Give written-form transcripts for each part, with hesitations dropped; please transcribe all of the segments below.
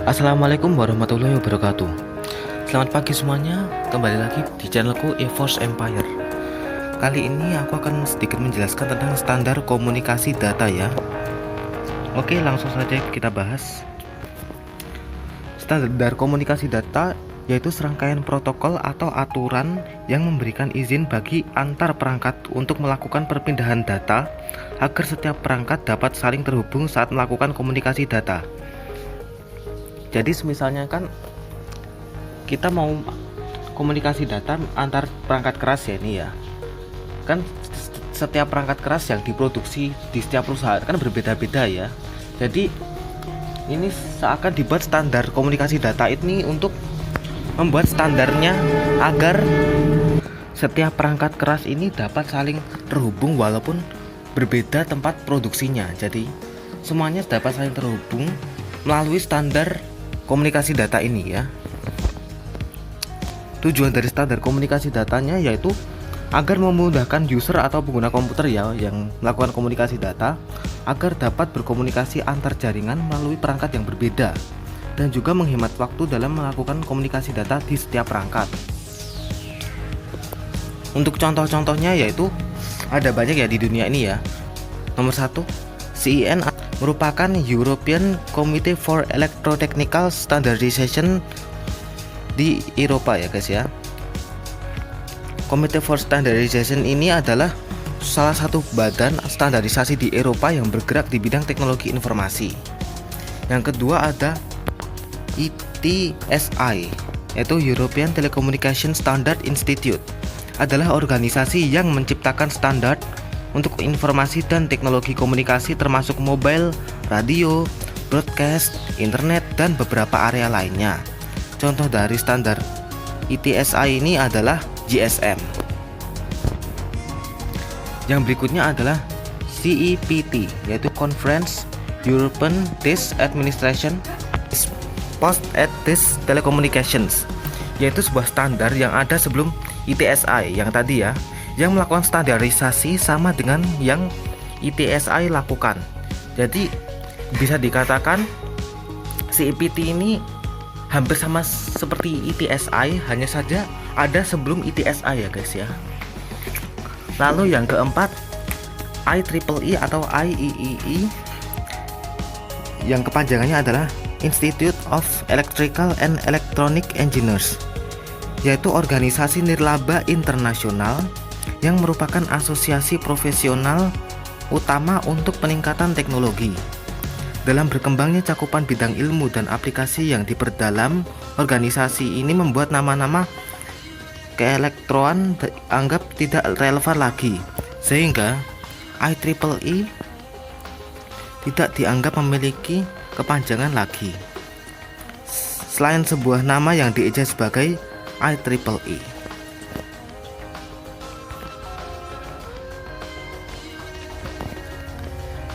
Assalamualaikum warahmatullahi wabarakatuh. Selamat pagi semuanya, kembali lagi di channelku EVOS Empire. Kali ini aku akan sedikit menjelaskan tentang standar komunikasi data ya. Oke, langsung saja kita bahas. Standar komunikasi data yaitu serangkaian protokol atau aturan yang memberikan izin bagi antar perangkat untuk melakukan perpindahan data agar setiap perangkat dapat saling terhubung saat melakukan komunikasi data. Jadi misalnya kan kita mau komunikasi data antar perangkat keras ya, ini ya kan setiap perangkat keras yang diproduksi di setiap perusahaan kan berbeda-beda ya. Jadi ini seakan dibuat standar komunikasi data ini untuk membuat standarnya agar setiap perangkat keras ini dapat saling terhubung walaupun berbeda tempat produksinya. Jadi semuanya dapat saling terhubung melalui standar komunikasi data ini ya. Tujuan dari standar komunikasi datanya yaitu agar memudahkan user atau pengguna komputer ya yang melakukan komunikasi data agar dapat berkomunikasi antar jaringan melalui perangkat yang berbeda dan juga menghemat waktu dalam melakukan komunikasi data di setiap perangkat. Untuk contoh-contohnya yaitu ada banyak ya di dunia ini ya. Nomor 1, CEN merupakan European Committee for Electrotechnical Standardization di Eropa ya guys ya. Committee for Standardization ini adalah salah satu badan standarisasi di Eropa yang bergerak di bidang teknologi informasi. Yang kedua ada ETSI, yaitu European Telecommunication Standard Institute, adalah organisasi yang menciptakan standar untuk informasi dan teknologi komunikasi termasuk mobile, radio, broadcast, internet, dan beberapa area lainnya. Contoh dari standar ETSI ini adalah GSM. Yang berikutnya adalah CEPT, yaitu Conference European Test Administration Post at Test Telecommunications, yaitu sebuah standar yang ada sebelum ETSI yang tadi ya, yang melakukan standarisasi sama dengan yang ETSI lakukan. Jadi bisa dikatakan CEPT ini hampir sama seperti ETSI, hanya saja ada sebelum ETSI ya guys ya. Lalu yang keempat IEEE atau IEEE, yang kepanjangannya adalah Institute of Electrical and Electronic Engineers, yaitu organisasi nirlaba internasional yang merupakan asosiasi profesional utama untuk peningkatan teknologi. Dalam berkembangnya cakupan bidang ilmu dan aplikasi yang diperdalam, organisasi ini membuat nama-nama keelektroan dianggap tidak relevan lagi, sehingga IEEE tidak dianggap memiliki kepanjangan lagi selain sebuah nama yang dieja sebagai IEEE.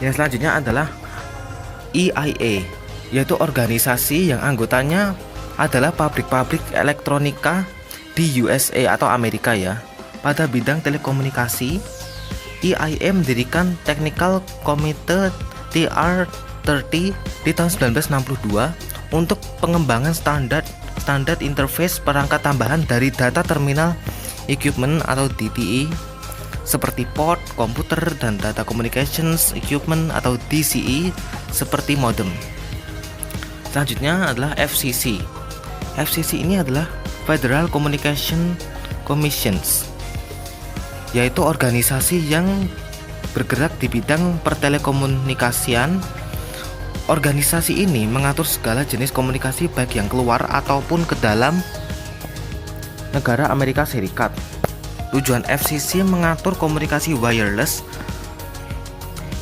Yang selanjutnya adalah EIA, yaitu organisasi yang anggotanya adalah pabrik-pabrik elektronika di USA atau Amerika ya. Pada bidang telekomunikasi, EIA mendirikan Technical Committee TR30 di tahun 1962 untuk pengembangan standar interface perangkat tambahan dari data terminal equipment atau DTE seperti port, komputer, dan data communications equipment atau DCE seperti modem. Selanjutnya adalah FCC. FCC ini adalah Federal Communication Commissions, yaitu organisasi yang bergerak di bidang pertelekomunikasian. Organisasi ini mengatur segala jenis komunikasi baik yang keluar ataupun ke dalam negara Amerika Serikat. Tujuan FCC mengatur komunikasi wireless,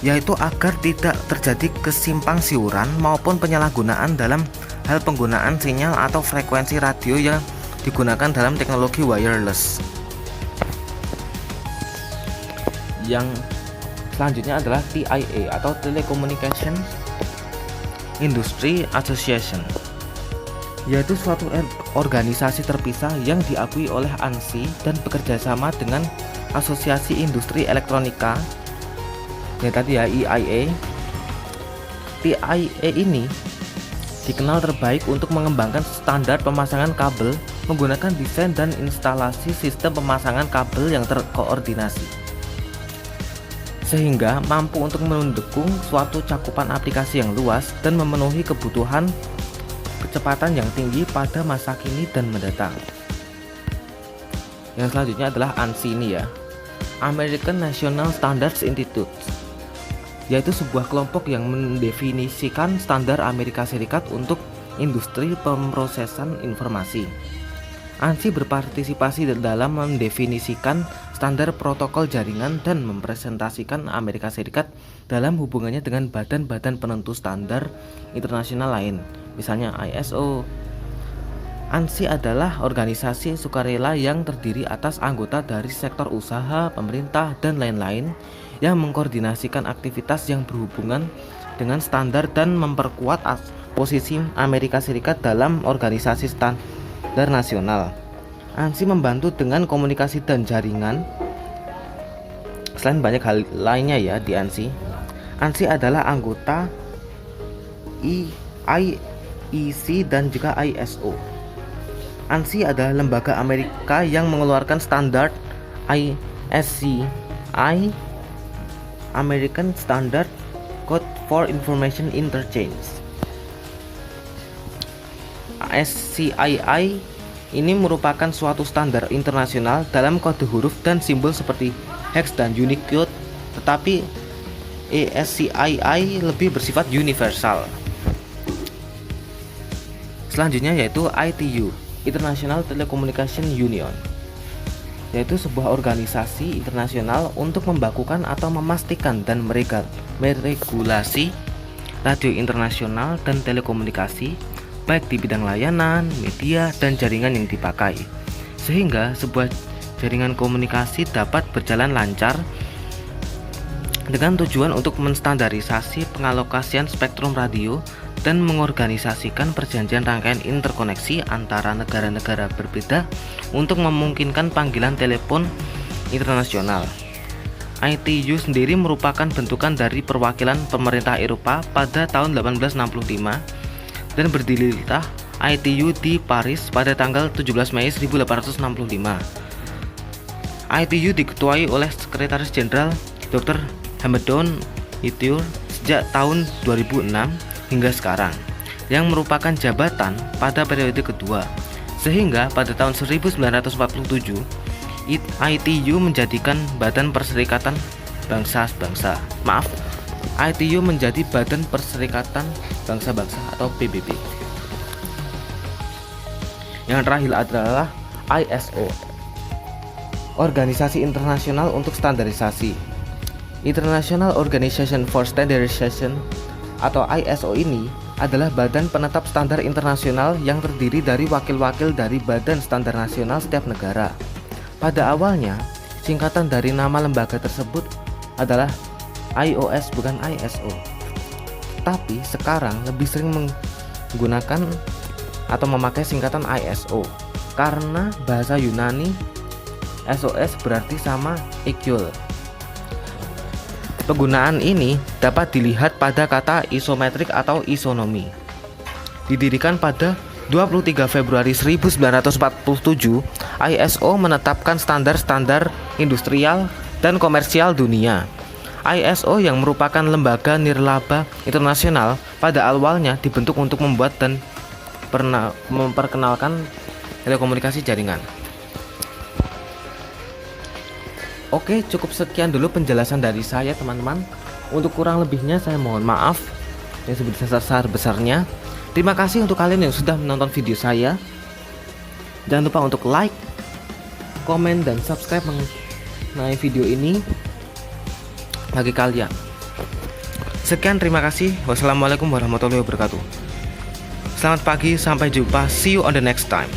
yaitu agar tidak terjadi kesimpang siuran maupun penyalahgunaan dalam hal penggunaan sinyal atau frekuensi radio yang digunakan dalam teknologi wireless. Yang selanjutnya adalah TIA atau Telecommunication Industry Association, yaitu suatu organisasi terpisah yang diakui oleh ANSI dan bekerja sama dengan Asosiasi Industri Elektronika. Ini tadi ya EIA. TIA ini dikenal terbaik untuk mengembangkan standar pemasangan kabel menggunakan desain dan instalasi sistem pemasangan kabel yang terkoordinasi, sehingga mampu untuk mendukung suatu cakupan aplikasi yang luas dan memenuhi kebutuhan kecepatan yang tinggi pada masa kini dan mendatang. Yang selanjutnya adalah ANSI ini ya, American National Standards Institute, yaitu sebuah kelompok yang mendefinisikan standar Amerika Serikat untuk industri pemrosesan informasi. ANSI berpartisipasi dalam mendefinisikan standar protokol jaringan dan mempresentasikan Amerika Serikat dalam hubungannya dengan badan-badan penentu standar internasional lain, misalnya ISO. ANSI adalah organisasi sukarela yang terdiri atas anggota dari sektor usaha, pemerintah, dan lain-lain yang mengkoordinasikan aktivitas yang berhubungan dengan standar dan memperkuat posisi Amerika Serikat dalam organisasi standar nasional. ANSI membantu dengan komunikasi dan jaringan. Selain banyak hal lainnya ya di ANSI. ANSI adalah anggota IEC dan juga ISO. ANSI adalah lembaga Amerika yang mengeluarkan standar ISCI, American Standard Code for Information Interchange. ISCI ini merupakan suatu standar internasional dalam kode huruf dan simbol seperti hex dan Unicode, tetapi ISCI lebih bersifat universal. Selanjutnya yaitu ITU, International Telecommunication Union, yaitu sebuah organisasi internasional untuk membakukan atau memastikan dan meregulasi radio internasional dan telekomunikasi, baik di bidang layanan, media, dan jaringan yang dipakai, sehingga sebuah jaringan komunikasi dapat berjalan lancar dengan tujuan untuk menstandarisasi pengalokasian spektrum radio dan mengorganisasikan perjanjian rangkaian interkoneksi antara negara-negara berbeda untuk memungkinkan panggilan telepon internasional. ITU sendiri merupakan bentukan dari perwakilan pemerintah Eropa pada tahun 1865 dan berdirilah ITU di Paris pada tanggal 17 Mei 1865. ITU diketuai oleh Sekretaris Jenderal Dr. Hamadoun Itur sejak tahun 2006 hingga sekarang, yang merupakan jabatan pada periode kedua, sehingga pada tahun 1947 ITU menjadikan Badan Perserikatan Bangsa-Bangsa. ITU menjadi Badan Perserikatan Bangsa-Bangsa atau PBB. Yang terakhir adalah ISO, Organisasi Internasional untuk Standarisasi. International Organization for Standardization atau ISO ini adalah badan penetap standar internasional yang terdiri dari wakil-wakil dari badan standar nasional setiap negara. Pada awalnya, singkatan dari nama lembaga tersebut adalah IOS bukan ISO. Tapi sekarang lebih sering menggunakan atau memakai singkatan ISO karena bahasa Yunani SOS berarti sama equal. Penggunaan ini dapat dilihat pada kata isometrik atau isonomi. Didirikan pada 23 Februari 1947, ISO menetapkan standar-standar industrial dan komersial dunia. ISO yang merupakan lembaga nirlaba internasional pada awalnya dibentuk untuk membuat dan memperkenalkan telekomunikasi jaringan. Oke, cukup sekian dulu penjelasan dari saya teman-teman. Untuk kurang lebihnya saya mohon maaf yang sebesar-besarnya. Terima kasih untuk kalian yang sudah menonton video saya. Jangan lupa untuk like, komen, dan subscribe mengenai video ini bagi kalian. Sekian, terima kasih. Wassalamualaikum warahmatullahi wabarakatuh. Selamat pagi, sampai jumpa. See you on the next time.